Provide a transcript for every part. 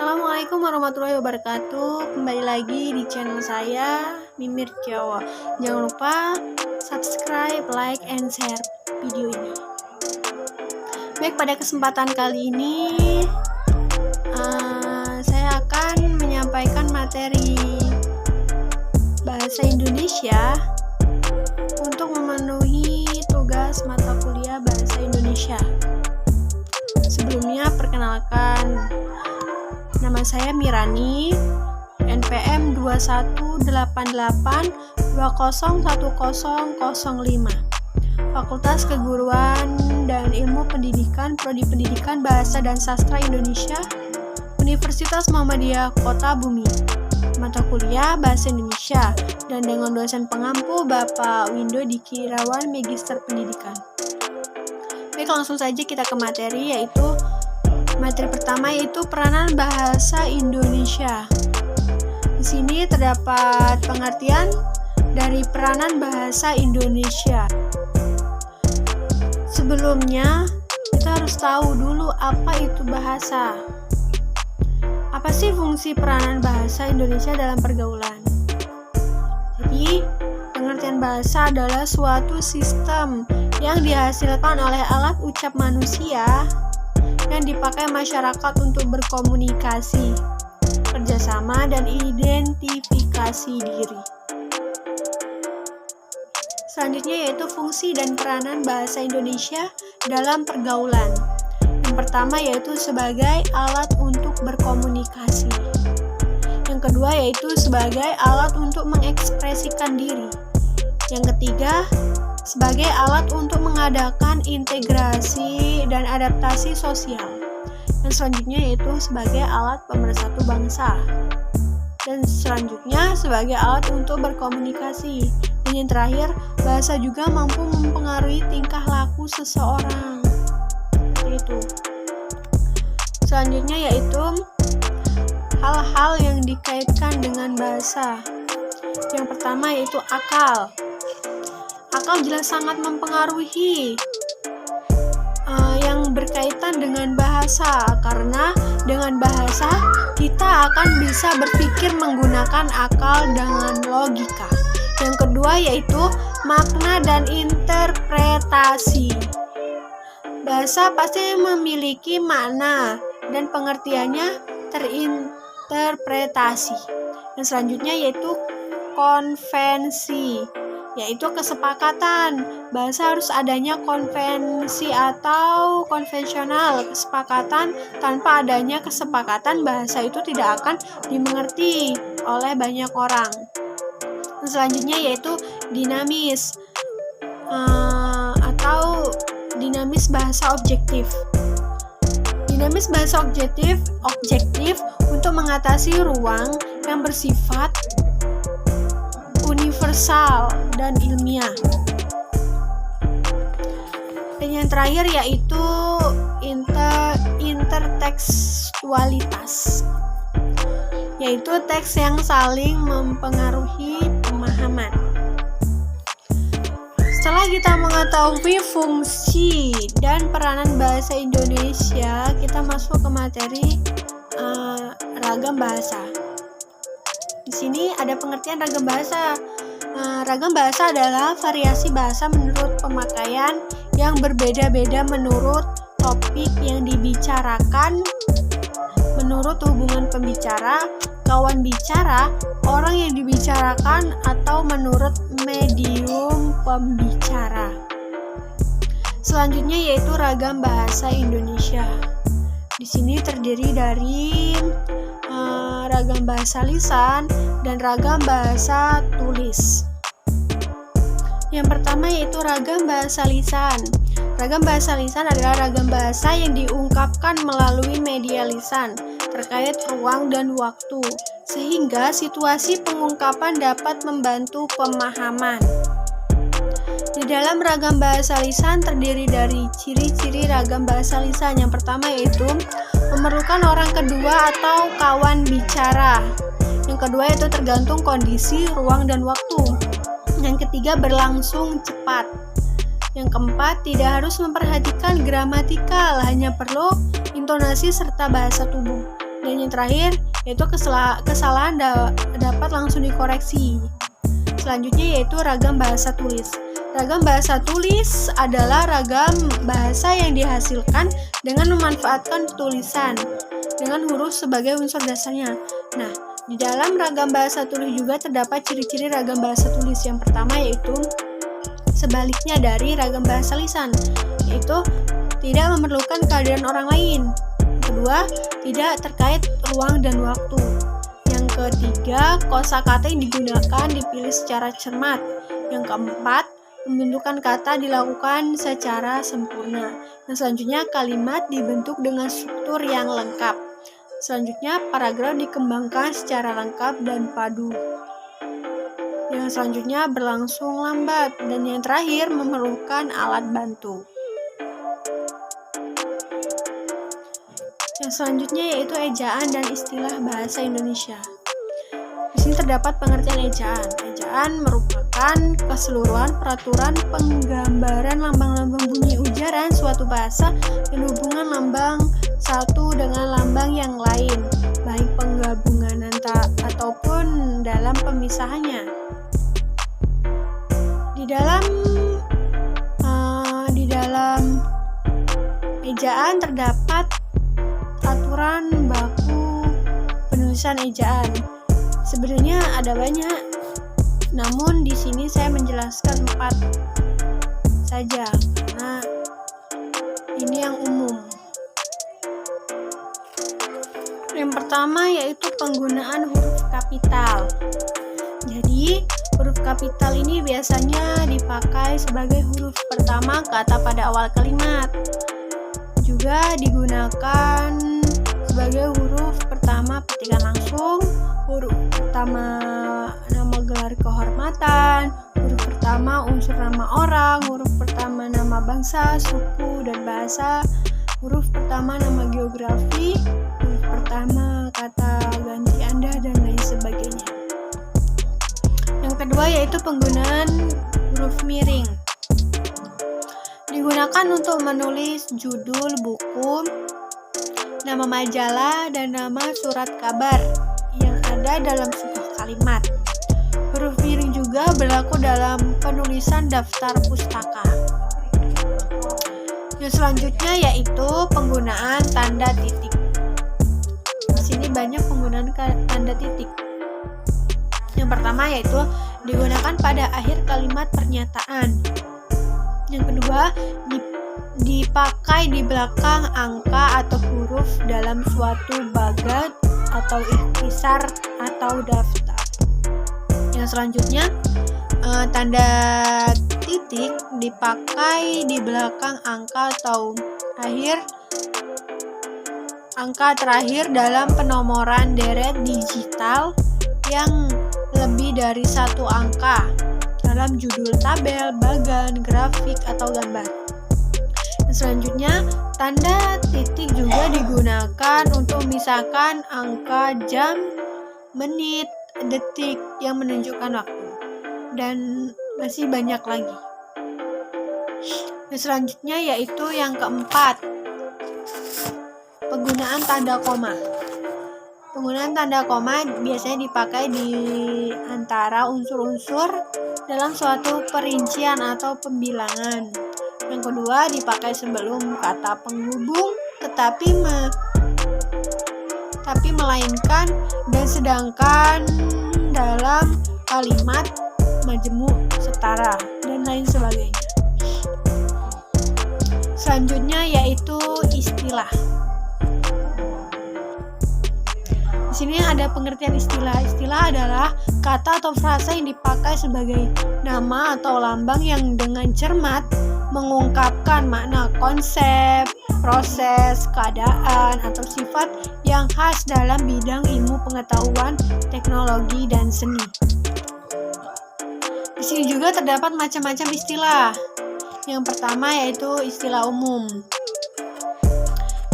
Assalamualaikum warahmatullahi wabarakatuh. Kembali lagi di channel saya, Mimir Jawa. Jangan lupa subscribe, like, and share video ini. Baik, pada kesempatan kali ini saya akan menyampaikan materi bahasa Indonesia untuk memenuhi tugas mata kuliah bahasa Indonesia. Sebelumnya perkenalkan, nama saya Mirani, NPM 2188201005, Fakultas Keguruan dan Ilmu Pendidikan, Prodi Pendidikan Bahasa dan Sastra Indonesia, Universitas Muhammadiyah Kota Bumi, mata kuliah Bahasa Indonesia, dan dengan dosen pengampu Bapak Windo Diki Irawan, Magister Pendidikan. Baik, langsung saja kita ke materi, yaitu materi pertama yaitu peranan bahasa Indonesia. Di sini terdapat pengertian dari peranan bahasa Indonesia. Sebelumnya, kita harus tahu dulu apa itu bahasa. Apa sih fungsi peranan bahasa Indonesia dalam pergaulan? Jadi, pengertian bahasa adalah suatu sistem yang dihasilkan oleh alat ucap manusia yang dipakai masyarakat untuk berkomunikasi, kerjasama, dan identifikasi diri. Selanjutnya yaitu fungsi dan peranan bahasa Indonesia dalam pergaulan. Yang pertama yaitu sebagai alat untuk berkomunikasi. Yang kedua yaitu sebagai alat untuk mengekspresikan diri. Yang ketiga, sebagai alat untuk mengadakan integrasi dan adaptasi sosial. Dan selanjutnya yaitu sebagai alat pemersatu bangsa. Dan selanjutnya sebagai alat untuk berkomunikasi. Dan yang terakhir, bahasa juga mampu mempengaruhi tingkah laku seseorang. Itu. Selanjutnya yaitu hal-hal yang dikaitkan dengan bahasa. Yang pertama yaitu akal. Akal jelas sangat mempengaruhi yang berkaitan dengan bahasa, karena dengan bahasa kita akan bisa berpikir menggunakan akal dengan logika. Yang kedua yaitu makna dan interpretasi. Bahasa pasti memiliki makna dan pengertiannya terinterpretasi. Dan selanjutnya yaitu konvensi, yaitu kesepakatan. Bahasa harus adanya konvensi atau konvensional. Kesepakatan, tanpa adanya kesepakatan bahasa itu tidak akan dimengerti oleh banyak orang. Dan selanjutnya yaitu dinamis atau dinamis bahasa objektif. Dinamis bahasa objektif untuk mengatasi ruang yang bersifat universal dan ilmiah. Dan yang terakhir yaitu intertekstualitas, yaitu teks yang saling mempengaruhi pemahaman. Setelah kita mengetahui fungsi dan peranan bahasa Indonesia, kita masuk ke materi ragam bahasa. Di sini ada pengertian ragam bahasa. Ragam bahasa adalah variasi bahasa menurut pemakaian yang berbeda-beda menurut topik yang dibicarakan, menurut hubungan pembicara, kawan bicara, orang yang dibicarakan, atau menurut medium pembicara. Selanjutnya yaitu ragam bahasa Indonesia. Di sini terdiri dari ragam bahasa lisan dan ragam bahasa tulis. Yang pertama yaitu ragam bahasa lisan. Ragam bahasa lisan adalah ragam bahasa yang diungkapkan melalui media lisan terkait ruang dan waktu, sehingga situasi pengungkapan dapat membantu pemahaman. Di dalam ragam bahasa lisan terdiri dari ciri-ciri ragam bahasa lisan. Yang pertama yaitu memerlukan orang kedua atau kawan bicara. Yang kedua yaitu tergantung kondisi, ruang, dan waktu. Yang ketiga berlangsung cepat. Yang keempat tidak harus memperhatikan gramatikal, hanya perlu intonasi serta bahasa tubuh. Dan yang terakhir yaitu kesalahan dapat langsung dikoreksi. Selanjutnya yaitu ragam bahasa tulis. Ragam bahasa tulis adalah ragam bahasa yang dihasilkan dengan memanfaatkan tulisan dengan huruf sebagai unsur dasarnya. Nah, di dalam ragam bahasa tulis juga terdapat ciri-ciri ragam bahasa tulis. Yang pertama yaitu sebaliknya dari ragam bahasa lisan, yaitu tidak memerlukan kehadiran orang lain. Yang kedua, tidak terkait ruang dan waktu. Yang ketiga, kosakata yang digunakan dipilih secara cermat. Yang keempat, pembentukan kata dilakukan secara sempurna. Dan selanjutnya, kalimat dibentuk dengan struktur yang lengkap. Selanjutnya, paragraf dikembangkan secara lengkap dan padu. Yang selanjutnya berlangsung lambat. Dan yang terakhir, memerlukan alat bantu. Yang selanjutnya yaitu ejaan dan istilah bahasa Indonesia. Di sini terdapat pengertian ejaan. Ejaan merupakan keseluruhan peraturan penggambaran lambang-lambang bunyi ujaran suatu bahasa dan hubungan lambang satu dengan lambang yang lain, baik penggabungan ataupun dalam pemisahannya. Di dalam ejaan terdapat aturan baku penulisan ejaan. Sebenarnya ada banyak, namun di sini saya menjelaskan 4 saja karena ini yang umum. Yang pertama yaitu penggunaan huruf kapital. Jadi huruf kapital ini biasanya dipakai sebagai huruf pertama kata pada awal kalimat. Juga digunakan sebagai huruf pertama petikan langsung, huruf pertama nama gelar kehormatan, huruf pertama unsur nama orang, huruf pertama nama bangsa, suku, dan bahasa, huruf pertama nama geografi, huruf pertama kata ganti Anda, dan lain sebagainya. Yang kedua yaitu penggunaan huruf miring. Digunakan untuk menulis judul buku, nama majalah, dan nama surat kabar yang ada dalam sebuah kalimat. Huruf miring juga berlaku dalam penulisan daftar pustaka. Yang selanjutnya yaitu penggunaan tanda titik. Di sini banyak penggunaan tanda titik. Yang pertama yaitu digunakan pada akhir kalimat pernyataan. Yang kedua, dipakai di belakang angka atau huruf dalam suatu bagat atau ikhtisar atau daftar. Yang selanjutnya, tanda titik dipakai di belakang angka atau angka terakhir dalam penomoran deret digital yang lebih dari 1 angka dalam judul tabel, bagan, grafik, atau gambar. Selanjutnya, tanda titik juga digunakan untuk memisahkan angka jam, menit, detik yang menunjukkan waktu, dan masih banyak lagi. Selanjutnya yaitu yang keempat, penggunaan tanda koma. Penggunaan tanda koma biasanya dipakai di antara unsur-unsur dalam suatu perincian atau pembilangan. Yang kedua, dipakai sebelum kata penghubung, tetapi melainkan dan sedangkan dalam kalimat, majemuk, setara, dan lain sebagainya. Selanjutnya yaitu istilah. Di sini ada pengertian istilah. Istilah adalah kata atau frasa yang dipakai sebagai nama atau lambang yang dengan cermat mengungkapkan makna konsep, proses, keadaan, atau sifat yang khas dalam bidang ilmu pengetahuan, teknologi, dan seni. Di sini juga terdapat macam-macam istilah. Yang pertama yaitu istilah umum.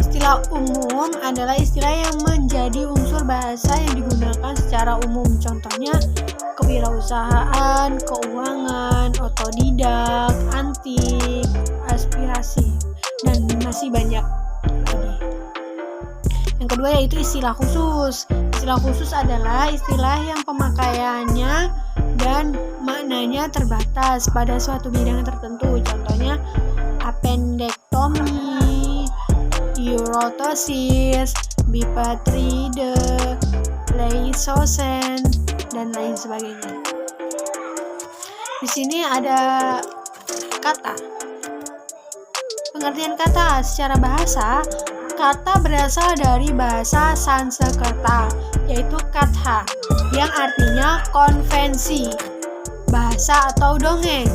Istilah umum adalah istilah yang menjadi unsur bahasa yang digunakan secara umum. Contohnya kewirausahaan, keuangan, otodidak, antik, aspirasi, dan masih banyak lagi. Yang Yang kedua yaitu istilah khusus. Istilah khusus adalah istilah yang pemakaiannya dan maknanya terbatas pada suatu bidang tertentu. Contohnya appendektomi, urotosis, bipatride, lysosen, dan lain sebagainya. Di sini ada kata. Pengertian kata secara bahasa, kata berasal dari bahasa Sanskerta, yaitu katha, yang artinya konvensi, bahasa atau dongeng.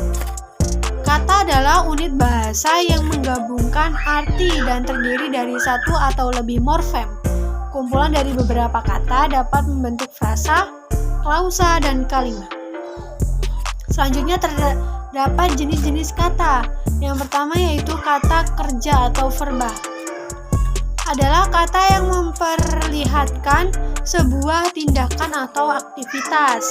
Kata adalah unit bahasa yang menggabungkan arti dan terdiri dari satu atau lebih morfem. Kumpulan dari beberapa kata dapat membentuk frasa, klausa, dan kalimat. Selanjutnya terdapat jenis-jenis kata. Yang pertama yaitu kata kerja atau verba. Adalah kata yang memperlihatkan sebuah tindakan atau aktivitas.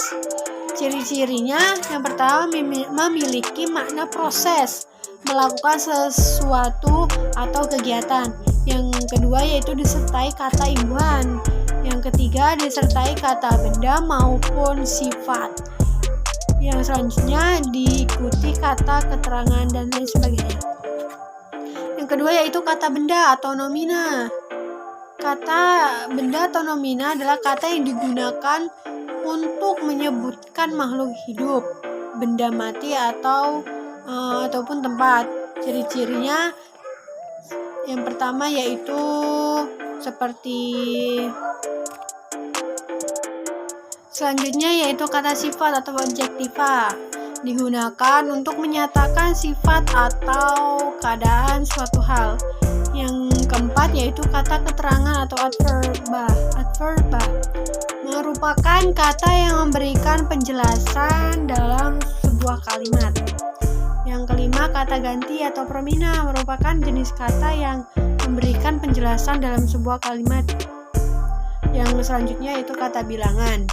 Ciri-cirinya yang pertama memiliki makna proses, melakukan sesuatu atau kegiatan. Yang kedua yaitu disertai kata imbuhan. Yang ketiga disertai kata benda maupun sifat. Yang selanjutnya diikuti kata keterangan dan lain sebagainya. Yang kedua yaitu kata benda atau nomina. Kata benda atau nomina adalah kata yang digunakan untuk menyebutkan makhluk hidup, benda mati ataupun tempat. Ciri-cirinya yang pertama yaitu selanjutnya yaitu kata sifat atau adjektiva, digunakan untuk menyatakan sifat atau keadaan suatu hal. Yang keempat yaitu kata keterangan atau adverba. Adverba merupakan kata yang memberikan penjelasan dalam sebuah kalimat. Yang kelima kata ganti atau promina merupakan jenis kata yang memberikan penjelasan dalam sebuah kalimat. Yang selanjutnya yaitu kata bilangan.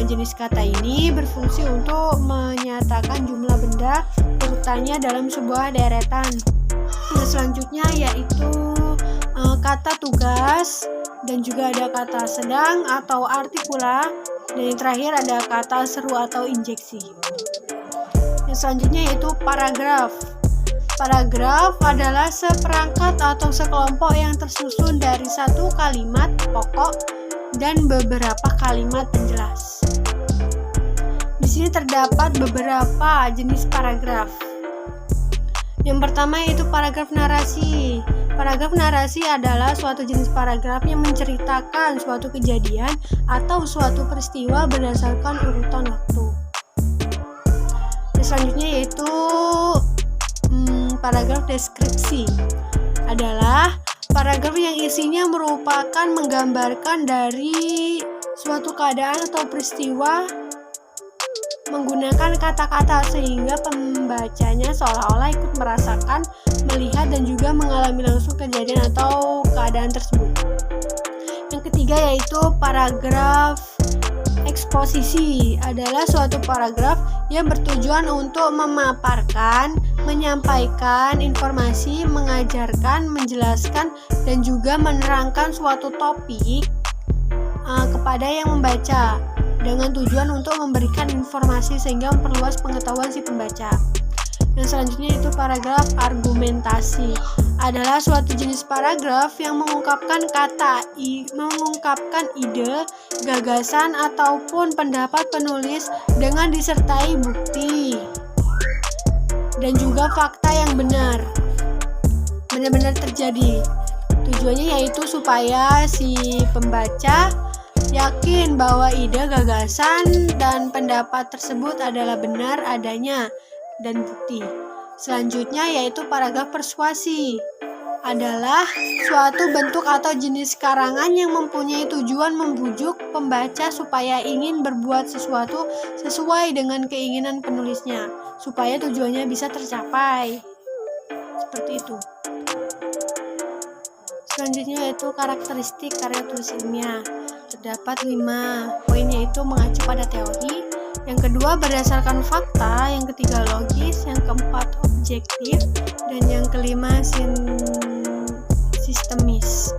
Jenis kata ini berfungsi untuk menyatakan jumlah benda urutannya dalam sebuah deretan. Yang selanjutnya yaitu kata tugas, dan juga ada kata sedang atau artikula, dan yang terakhir ada kata seru atau injeksi. Yang selanjutnya yaitu paragraf. Paragraf adalah seperangkat atau sekelompok yang tersusun dari satu kalimat pokok dan beberapa kalimat penjelas. Di sini terdapat beberapa jenis paragraf. Yang pertama yaitu paragraf narasi. Paragraf narasi adalah suatu jenis paragraf yang menceritakan suatu kejadian atau suatu peristiwa berdasarkan urutan waktu. Selanjutnya yaitu paragraf deskripsi. Adalah paragraf yang isinya merupakan menggambarkan dari suatu keadaan atau peristiwa menggunakan kata-kata sehingga pembacanya seolah-olah ikut merasakan, melihat, dan juga mengalami langsung kejadian atau keadaan tersebut. Yang ketiga yaitu paragraf eksposisi. Adalah suatu paragraf yang bertujuan untuk memaparkan, menyampaikan informasi, mengajarkan, menjelaskan, dan juga menerangkan suatu topik kepada yang membaca dengan tujuan untuk memberikan informasi sehingga memperluas pengetahuan si pembaca. Yang selanjutnya itu paragraf argumentasi. Adalah suatu jenis paragraf yang mengungkapkan mengungkapkan ide, gagasan, ataupun pendapat penulis dengan disertai bukti dan juga fakta yang benar-benar terjadi. Tujuannya yaitu supaya si pembaca yakin bahwa ide, gagasan, dan pendapat tersebut adalah benar adanya dan bukti. Selanjutnya yaitu paragraf persuasi. Adalah suatu bentuk atau jenis karangan yang mempunyai tujuan membujuk pembaca supaya ingin berbuat sesuatu sesuai dengan keinginan penulisnya, supaya tujuannya bisa tercapai. Seperti itu. Selanjutnya yaitu karakteristik karya tulis ilmiah. Terdapat 5 poin, yaitu mengacu pada teori, yang kedua berdasarkan fakta, yang ketiga logis, yang keempat objektif, dan yang kelima sistemis.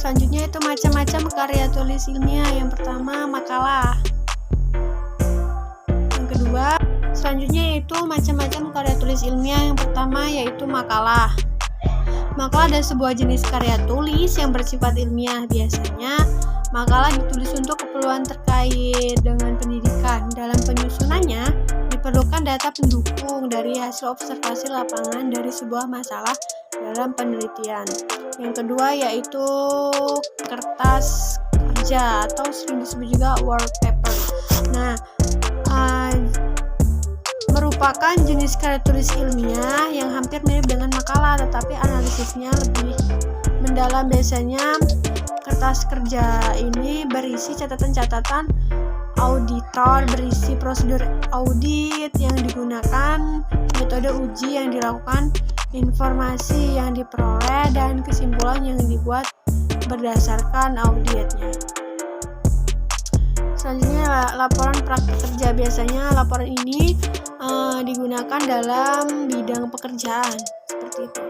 Selanjutnya itu macam-macam karya tulis ilmiah. Yang pertama makalah. Yang kedua, selanjutnya yaitu macam-macam karya tulis ilmiah. Yang pertama yaitu makalah. Makalah adalah sebuah jenis karya tulis yang bersifat ilmiah. Biasanya makalah ditulis untuk keperluan terkait dengan pendidikan. Dalam penyusunannya diperlukan data pendukung dari hasil observasi lapangan dari sebuah masalah dalam penelitian. Yang kedua yaitu kertas kerja atau sering disebut juga work paper. Nah, merupakan jenis karya tulis ilmiah yang hampir mirip dengan makalah, tetapi analisisnya lebih mendalam. Biasanya kertas kerja ini berisi catatan-catatan auditor, berisi prosedur audit yang digunakan, metode uji yang dilakukan, informasi yang diperoleh, dan kesimpulan yang dibuat berdasarkan auditnya. Selanjutnya laporan praktik kerja. Biasanya laporan ini digunakan dalam bidang pekerjaan seperti itu.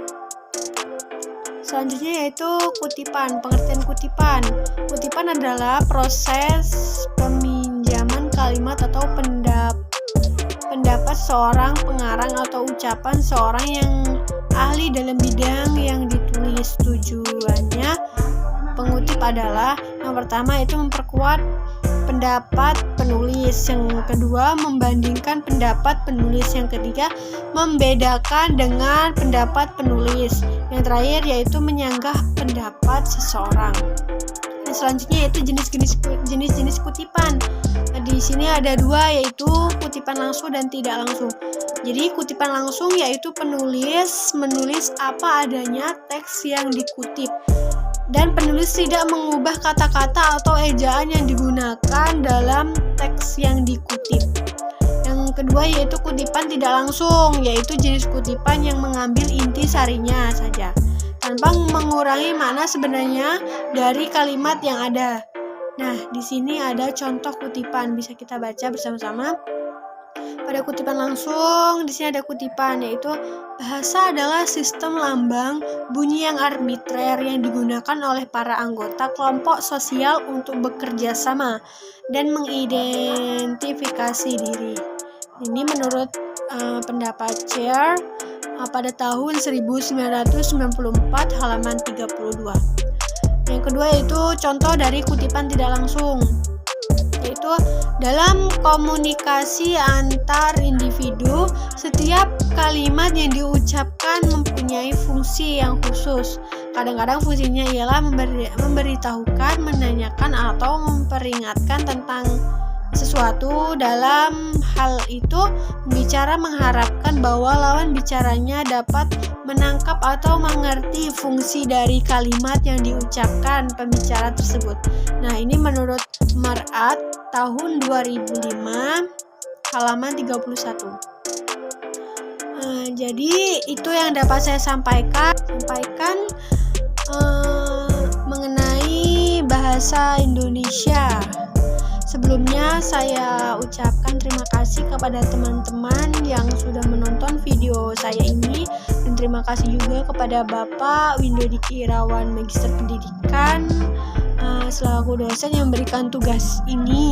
Selanjutnya yaitu kutipan. Pengertian kutipan. Kutipan adalah proses peminjaman kalimat atau pendapat seorang pengarang atau ucapan seorang yang ahli dalam bidang yang ditulis. Tujuannya pengutip adalah yang pertama itu memperkuat pendapat penulis, yang kedua membandingkan pendapat penulis, yang ketiga membedakan dengan pendapat penulis, yang terakhir yaitu menyanggah pendapat seseorang. Nah, selanjutnya yaitu jenis-jenis kutipan. Nah, di sini ada dua, yaitu kutipan langsung dan tidak langsung. Jadi kutipan langsung yaitu penulis menulis apa adanya teks yang dikutip, dan penulis tidak mengubah kata-kata atau ejaan yang digunakan dalam teks yang dikutip. Yang kedua yaitu kutipan tidak langsung, yaitu jenis kutipan yang mengambil inti sarinya saja tanpa mengurangi makna sebenarnya dari kalimat yang ada. Nah, di sini ada contoh kutipan, bisa kita baca bersama-sama. Pada kutipan langsung, di sini ada kutipan, yaitu bahasa adalah sistem lambang bunyi yang arbitrer yang digunakan oleh para anggota kelompok sosial untuk bekerja sama dan mengidentifikasi diri. Ini menurut pendapat Chair pada tahun 1994 halaman 32. Yang kedua yaitu contoh dari kutipan tidak langsung, yaitu dalam komunikasi antar individu, setiap kalimat yang diucapkan mempunyai fungsi yang khusus. Kadang-kadang fungsinya ialah memberitahukan, menanyakan, atau memperingatkan tentang sesuatu. Dalam hal itu, pembicara mengharapkan bahwa lawan bicaranya dapat menangkap atau mengerti fungsi dari kalimat yang diucapkan pembicara tersebut. Nah, ini menurut Mar'at tahun 2005 halaman 31. Jadi itu yang dapat saya sampaikan mengenai bahasa Indonesia. Sebelumnya saya ucapkan terima kasih kepada teman-teman yang sudah menonton video saya ini, dan terima kasih juga kepada Bapak Windu Diki Irawan, Magister Pendidikan, selaku dosen yang memberikan tugas ini.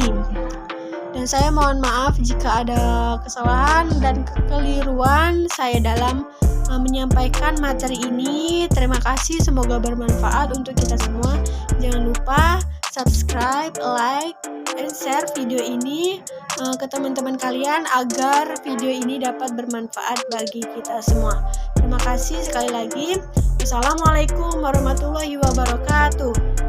Dan saya mohon maaf jika ada kesalahan dan kekeliruan saya dalam menyampaikan materi ini. Terima kasih, semoga bermanfaat untuk kita semua. Jangan lupa subscribe, like, dan share video ini ke teman-teman kalian agar video ini dapat bermanfaat bagi kita semua. Terima kasih sekali lagi. Wassalamualaikum warahmatullahi wabarakatuh.